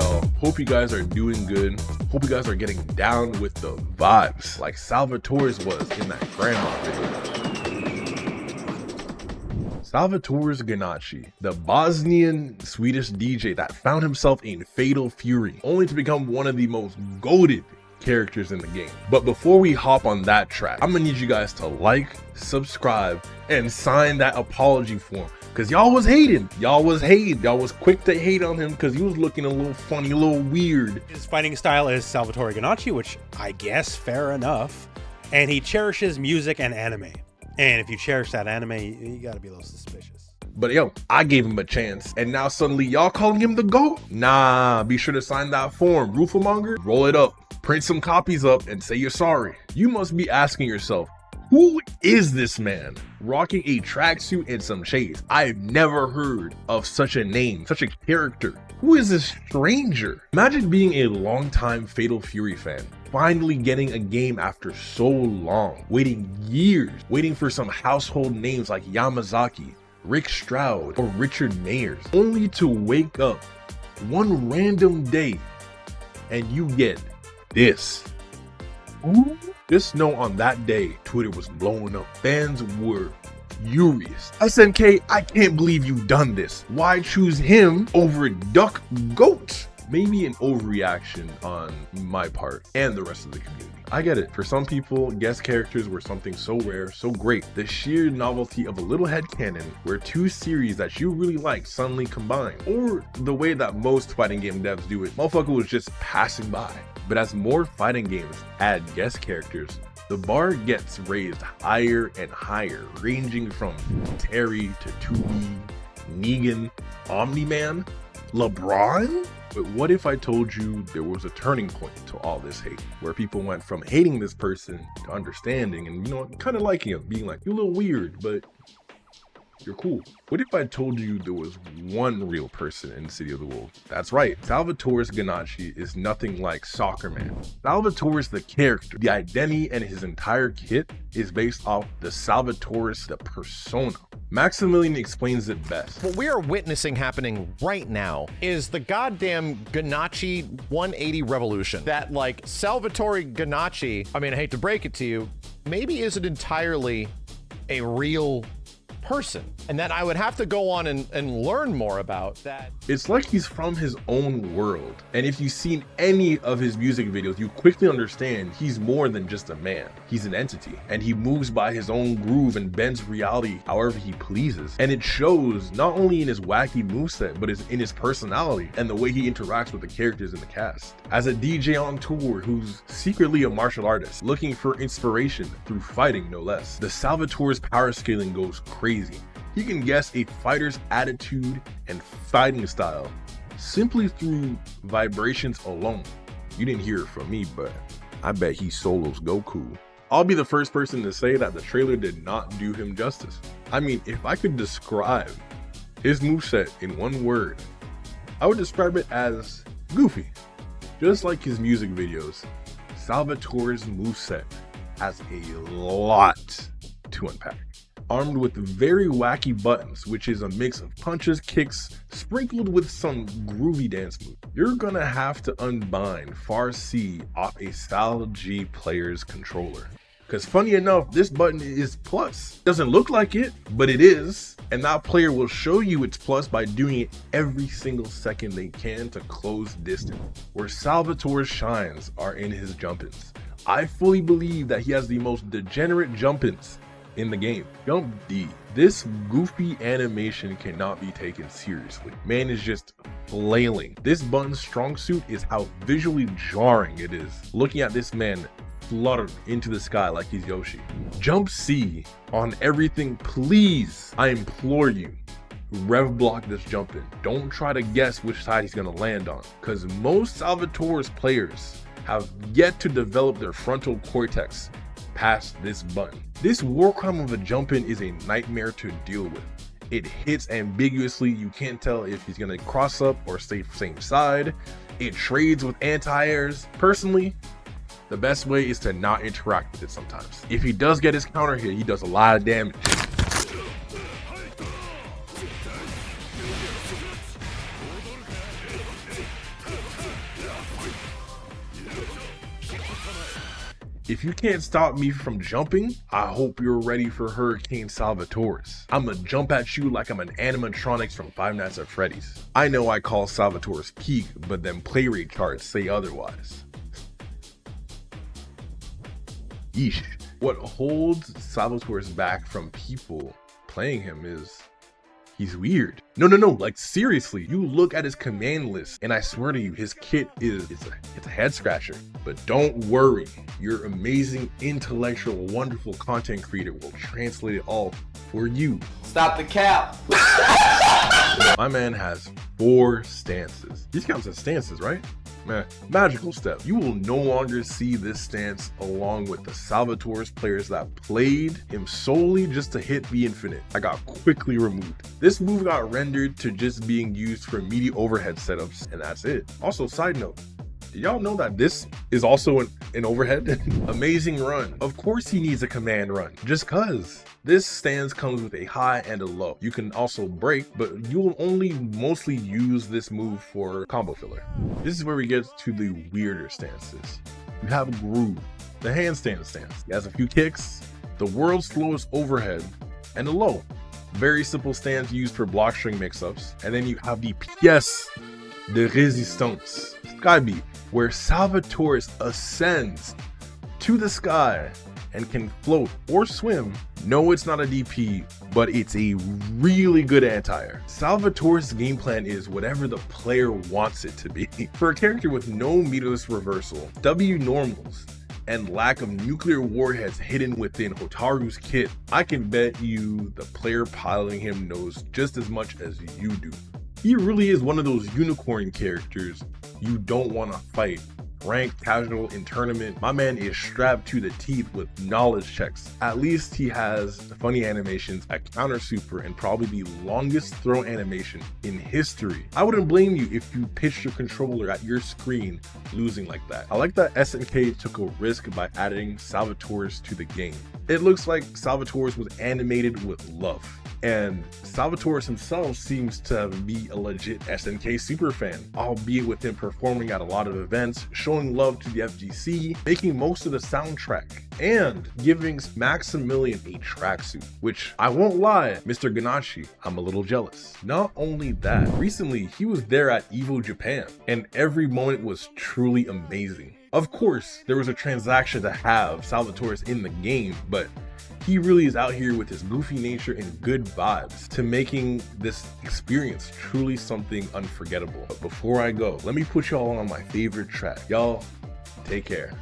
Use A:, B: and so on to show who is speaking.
A: y'all? Hope you guys are doing good. Hope you guys are getting down with the vibes like Salvatore's was in that grandma video. Salvatore Ganacci, the Bosnian Swedish DJ that found himself in Fatal Fury, only to become one of the most goated characters in the game. But before we hop on that track, I'm gonna need you guys to like, subscribe, and sign that apology form. Cause y'all was hating. Y'all was quick to hate on him because he was looking a little funny, a little weird.
B: His fighting style is Salvatore Ganacci, which I guess fair enough. And he cherishes music and anime. And if you cherish that anime, you gotta be a little suspicious.
A: But yo, I gave him a chance, and now suddenly y'all calling him the GOAT? Nah, be sure to sign that form. Roofamonger, roll it up, print some copies up, and say you're sorry. You must be asking yourself, who is this man rocking a tracksuit and some shades? I've never heard of such a name, such a character. Who is this stranger? Imagine being a longtime Fatal Fury fan, finally getting a game after so long, waiting years, waiting for some household names like Yamazaki, Rick Stroud, or Richard Mayers, only to wake up one random day and you get this. Ooh. Just know on that day, Twitter was blowing up. Fans were furious. SNK, I can't believe you've done this. Why choose him over Duck Goat? Maybe an overreaction on my part and the rest of the community. I get it. For some people, guest characters were something so rare, so great. The sheer novelty of a little headcanon where two series that you really like suddenly combine. Or the way that most fighting game devs do it, motherfucker was just passing by. But as more fighting games add guest characters, the bar gets raised higher and higher, ranging from Terry to 2B, Negan, Omni-Man, LeBron? But what if I told you there was a turning point to all this hate, where people went from hating this person to understanding and, you know, kind of liking him, being like, you're a little weird, but you're cool. What if I told you there was one real person in the City of the Wolves? That's right, Salvatore Ganacci is nothing like Soccer Man. Salvatore's the character. The identity and his entire kit is based off the Salvatore's the persona. Maximilian explains it best.
C: What we are witnessing happening right now is the goddamn Ganachi 180 revolution. That, like, Salvatore Ganacci, I mean, I hate to break it to you, maybe isn't entirely a real person, and that I would have to go on and learn more about that.
A: It's like he's from his own world, and if you've seen any of his music videos, you quickly understand he's more than just a man. He's an entity, and he moves by his own groove and bends reality however he pleases. And it shows not only in his wacky moveset, but in his personality and the way he interacts with the characters in the cast. As a DJ on tour who's secretly a martial artist, looking for inspiration through fighting no less, the Salvatore's power scaling goes crazy. He can guess a fighter's attitude and fighting style simply through vibrations alone. You didn't hear it from me, but I bet he solos Goku. I'll be the first person to say that the trailer did not do him justice. I mean, if I could describe his moveset in one word, I would describe it as goofy. Just like his music videos, Salvatore's moveset has a lot to unpack. Armed with very wacky buttons, which is a mix of punches, kicks, sprinkled with some groovy dance moves. You're gonna have to unbind Far C off a Sal G player's controller. Cause funny enough, this button is plus. Doesn't look like it, but it is. And that player will show you it's plus by doing it every single second they can to close distance. Where Salvatore shines are in his jump-ins. I fully believe that he has the most degenerate jump-ins in the game. Jump D. This goofy animation cannot be taken seriously. Man is just flailing. This button's strong suit is how visually jarring it is. Looking at this man flutter into the sky like he's Yoshi. Jump C on everything, please. I implore you. Rev block this jump in. Don't try to guess which side he's gonna land on, because most Salvatore's players have yet to develop their frontal cortex past this button. This war crime of a jump in is a nightmare to deal with. It hits ambiguously. You can't tell if he's gonna cross up or stay same side. It trades with anti-airs. Personally, the best way is to not interact with it sometimes. If he does get his counter hit, he does a lot of damage. If you can't stop me from jumping, I hope you're ready for Hurricane Salvatore's. I'ma jump at you like I'm an animatronics from Five Nights at Freddy's. I know I call Salvatore's peak, but then play rate charts say otherwise. Yeesh. What holds Salvatore's back from people playing him is he's weird. No, like seriously, you look at his command list and I swear to you, his kit it's a head scratcher. But don't worry, your amazing, intellectual, wonderful content creator will translate it all for you.
D: Stop the cap.
A: My man has 4 stances. These counts as stances, right? Magical step. You will no longer see this stance along with the Salvatore's players that played him solely just to hit the infinite. I got quickly removed. This move got rendered to just being used for meaty overhead setups, and that's it. Also, side note, did y'all know that this is also an overhead? Amazing run. Of course he needs a command run, just cuz. This stance comes with a high and a low. You can also break, but you will only mostly use this move for combo filler. This is where we get to the weirder stances. You have Groove, the handstand stance. He has a few kicks, the world's slowest overhead, and a low. Very simple stance used for block string mix-ups. And then you have the pièce de résistance, Skybeat, where Salvatore ascends to the sky and can float or swim. No, it's not a DP, but it's a really good anti-air. Salvatore's game plan is whatever the player wants it to be. For a character with no meterless reversal, W normals, and lack of nuclear warheads hidden within Hotaru's kit, I can bet you the player piloting him knows just as much as you do. He really is one of those unicorn characters you don't want to fight. Ranked, casual, in tournament, my man is strapped to the teeth with knowledge checks. At least he has funny animations, a counter super, and probably the longest throw animation in history. I wouldn't blame you if you pitched your controller at your screen losing like that. I like that SNK took a risk by adding Salvatore's to the game. It looks like Salvatore's was animated with love. And Salvatore himself seems to be a legit SNK super fan, albeit with him performing at a lot of events, showing love to the FGC, making most of the soundtrack, and giving Maximilian a tracksuit, which I won't lie, Mr. Ganachi, I'm a little jealous. Not only that, recently he was there at EVO Japan, and every moment was truly amazing. Of course, there was a transaction to have Salvatore's in the game, but he really is out here with his goofy nature and good vibes to making this experience truly something unforgettable. But before I go, let me put y'all on my favorite track. Y'all, take care.